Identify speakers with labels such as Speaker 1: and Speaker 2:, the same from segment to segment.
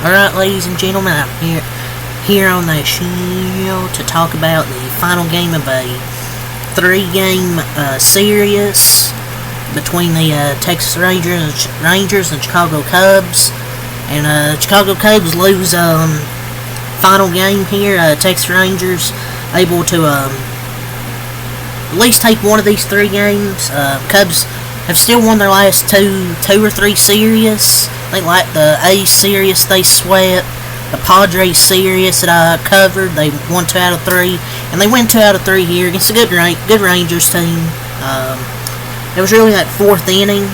Speaker 1: Alright, ladies and gentlemen, I'm here on the show to talk about the final game of a three-game series between the Texas Rangers and Chicago Cubs. And Chicago Cubs lose final game here. Texas Rangers able to at least take one of these three games. Cubs have still won their last two or three series. I think like the A's series they swept, the Padres series that I covered, they won 2 out of 3, and they win 2 out of 3 here against a good Rangers team. It was really that fourth inning.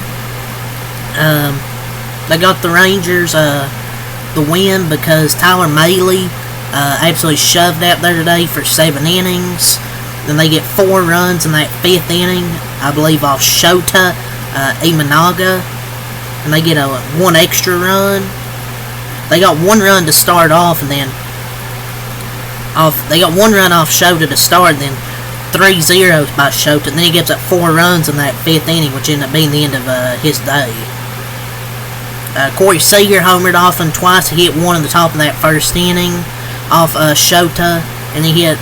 Speaker 1: They got the Rangers the win because Tyler Mahle absolutely shoved out there today for 7 innings. Then they get 4 runs in that 5th inning, I believe, off Shota Imanaga. And they get one extra run. They got 1 run to start off, and then they got 1 run off Shota to start, and then 3 zeros by Shota, and then he gives up 4 runs in that 5th inning, which ended up being the end of his day. Corey Seager homered off him twice. He hit 1 in the top of that 1st inning off Shota, and he hit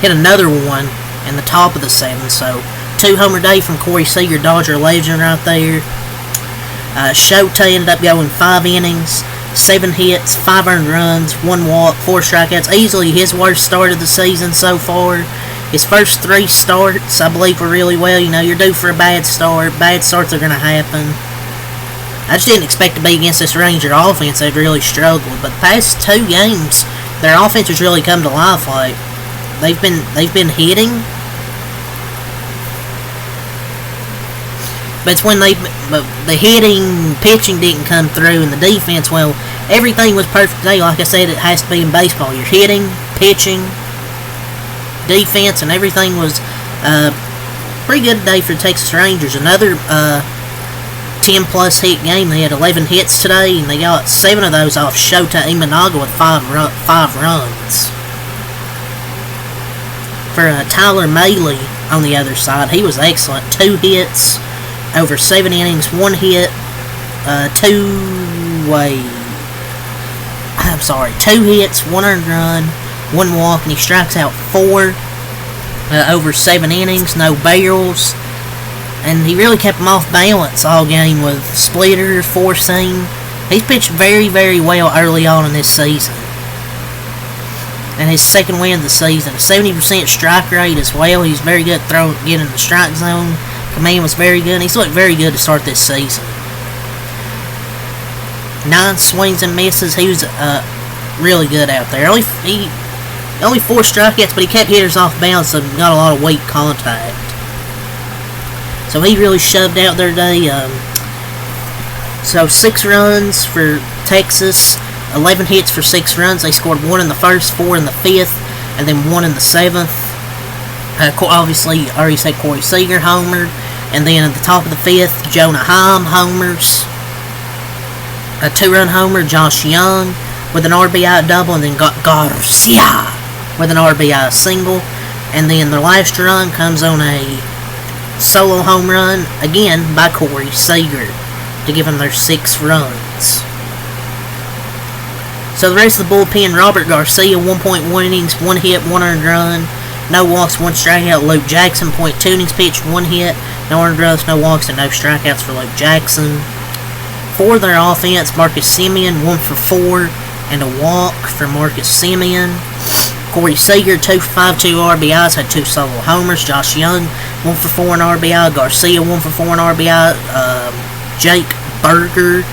Speaker 1: another one in the top of the 7th. So 2 homer day from Corey Seager, Dodger legend right there. Shota ended up going 5 innings, 7 hits, 5 earned runs, 1 walk, 4 strikeouts. Easily his worst start of the season so far. His first 3 starts, I believe, were really well. You know, you're due for a bad start. Bad starts are going to happen. I just didn't expect to be against this Ranger offense. They've really struggled. But the past 2 games, their offense has really come to life. Like, they've been hitting. But it's when the hitting, pitching didn't come through, and the defense, well, everything was perfect today. Like I said, it has to be in baseball. You're hitting, pitching, defense, and everything was pretty good today for the Texas Rangers. Another 10-plus hit game. They had 11 hits today, and they got 7 of those off Shota Imanaga with 5 runs. For Tyler Mahle on the other side, he was excellent. 2 hits over 7 innings, 1 hit, 2 hits, 1 earned run, 1 walk, and he strikes out 4 over 7 innings, no barrels, and he really kept them off balance all game with splitter, 4-seam. He's pitched very, very well early on in this season. And his 2nd win of the season, a 70% strike rate as well. He's very good at getting in the strike zone. Command was very good. He's looked very good to start this season. 9 swings and misses. He was really good out there. Only 4 strikeouts, but he kept hitters off balance and got a lot of weak contact. So he really shoved out there today. So 6 runs for Texas, 11 hits for 6 runs. They scored 1 in the 1st, 4 in the 5th, and then 1 in the 7th. Obviously, I already said Corey Seager homered. And then at the top of the 5th, Jonah Heim homers. A 2-run homer, Josh Young with an RBI double, and then got Garcia with an RBI single. And then the last run comes on a solo home run, again by Corey Seager, to give them their 6 runs. So the rest of the bullpen, Robert Garcia, 1.1 innings, 1 hit, 1 earned run, no walks, 1 strikeout. Luke Jackson, 0.2 innings pitched, 1 hit, no earned runs, no walks, and no strikeouts for Luke Jackson. For their offense, Marcus Semien, 1 for 4, and a walk for Marcus Semien. Corey Seager, 2 for 5, 2 RBIs, had 2 solo homers. Josh Young, 1 for 4 and RBI. Garcia, 1 for 4 and RBI. Jake Burger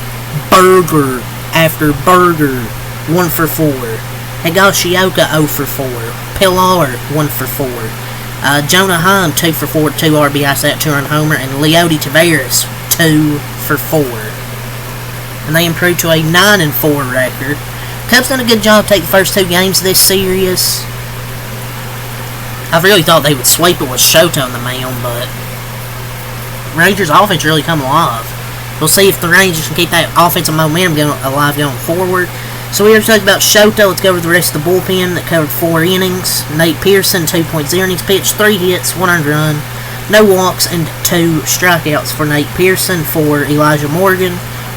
Speaker 1: after Burger, 1 for 4. Higashioka, 0 for 4. Pilar, 1 for 4. Jonah Heim, 2 for 4, 2 RBIs, that 2-run homer, and Leody Taveras, 2 for 4. And they improved to a 9-4 record. Cubs done a good job taking the first 2 games of this series. I really thought they would sweep it with Shota on the mound, but Rangers' offense really come alive. We'll see if the Rangers can keep that offensive momentum alive going forward. So we already talked about Shota. Let's go over the rest of the bullpen that covered 4 innings. Nate Pearson, 2.0 innings pitched, 3 hits, 1 earned run, no walks, and 2 strikeouts for Nate Pearson. For Elijah Morgan,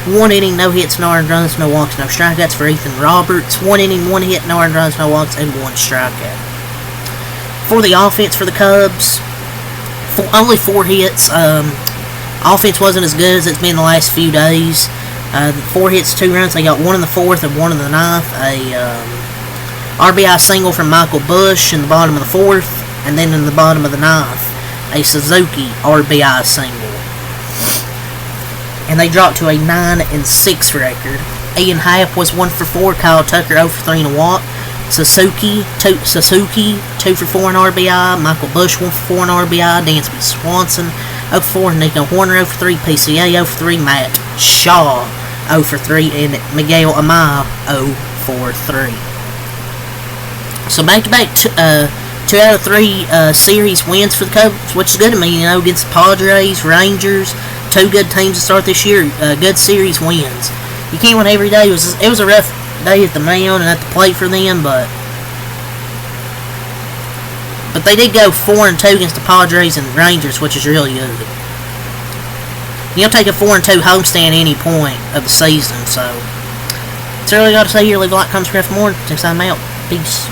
Speaker 1: 1 inning, no hits, no earned runs, no walks, no strikeouts. For Ethan Roberts, 1 inning, 1 hit, no earned runs, no walks, and 1 strikeout. For the offense for the Cubs, only 4 hits. Offense wasn't as good as it's been the last few days. 4 hits, 2 runs. They got 1 in the 4th and 1 in the 9th. A RBI single from Michael Bush in the bottom of the 4th, and then in the bottom of the 9th, a Suzuki RBI single. And they dropped to a 9-6 record. Ian Happ was 1 for 4. Kyle Tucker 0 for 3 and a walk. Suzuki 2 for 4 in RBI. Michael Bush 1 for 4 in RBI. Dansby Swanson 0 for 4. Nico Horner 0 for 3. PCA 0 for 3. Matt Shaw 0 for 3. And Miguel Amaya 0 for 3. So back-to-back 2 out of 3 series wins for the Cubs, which is good to me, against the Padres, Rangers, 2 good teams to start this year. Good series wins. You can't win every day. It was a rough day at the mound and at the plate for them, but they did go 4-2 against the Padres and Rangers, which is really good. You'll take a 4-2 homestand any point of the season, so that's all I got to say here. Leave a like, comment, subscribe for more. Next time I'm out. Peace.